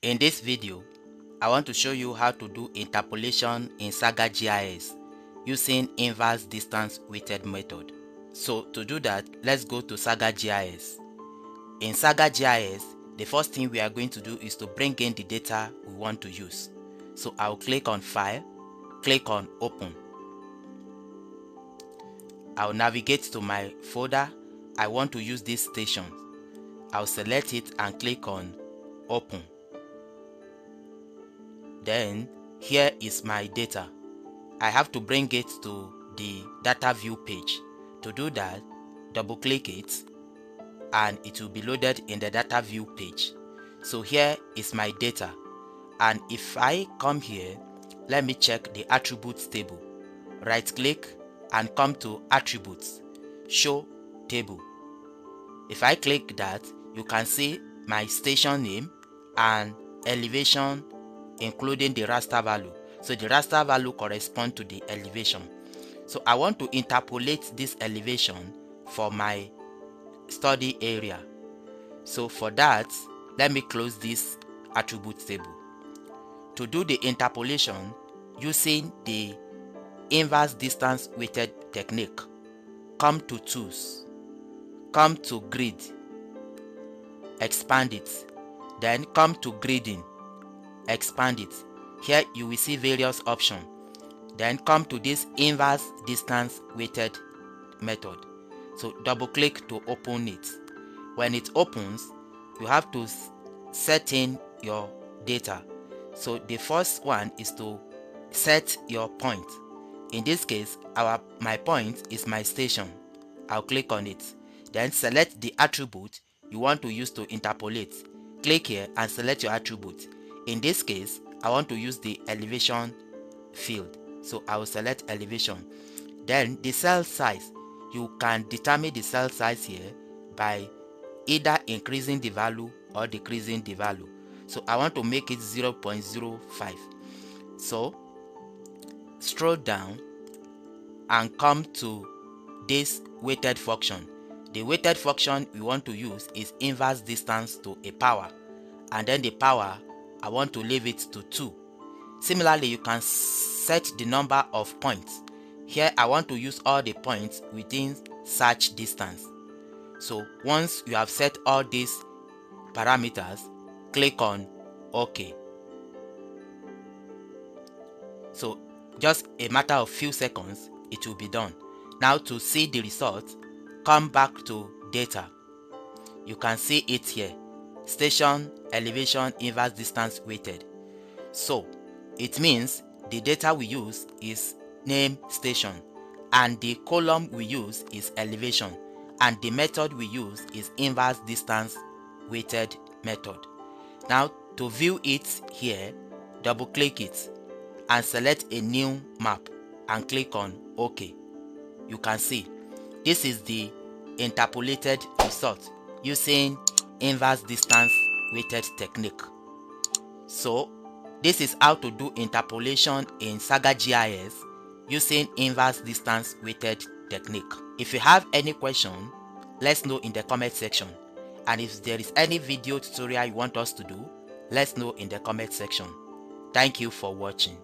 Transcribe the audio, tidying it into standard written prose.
In this video, I want to show you how to do interpolation in SAGA GIS using inverse distance weighted method. So to do that, let's go to SAGA GIS. In SAGA GIS, the first thing we are going to do is to bring in the data we want to use. So I'll click on File, click on Open. I'll navigate to my folder. I want to use this station. I'll select it and click on Open. Then here is my data. I have to bring it to the data view page. To do that, double click it and it will be loaded in the data view page. So here is my data, and if I come here, let me check the attributes table. Right click and come to attributes, show table. If I click that, you can see my station name and elevation including the raster value. So the raster value corresponds to the elevation. So I want to interpolate this elevation for my study area. So for that, let me close this attribute table. To do the interpolation using the inverse distance weighted technique, come to Tools, come to Grid, expand it, then come to Gridding, expand it. Here you will see various options. Then come to this inverse distance weighted method. So double click to open it. When it opens, you have to set in your data. So the first one is to set your point. In this case, my point is my station. I'll click on it. Then select the attribute you want to use to interpolate. Click here and select your attribute. In this case, I want to use the elevation field. So I will select elevation. Then the cell size, you can determine the cell size here by either increasing the value or decreasing the value. So I want to make it 0.05. So scroll down and come to this weighted function. The weighted function we want to use is inverse distance to a power, and then the power I want to leave it to 2. Similarly, you can set the number of points. Here I want to use all the points within search distance. So once you have set all these parameters, click on OK. So just a matter of few seconds, it will be done. Now to see the result, come back to data. You can see it here. Station, elevation, inverse distance weighted. So it means the data we use is name station, and the column we use is elevation, and the method we use is inverse distance weighted method. Now to view it here, double click it and select a new map and click on OK. You can see this is the interpolated result using inverse distance weighted technique. So this is how to do interpolation in SAGA GIS using inverse distance weighted technique. If you have any question, let's know in the comment section. And if there is any video tutorial you want us to do, let's know in the comment section. Thank you for watching.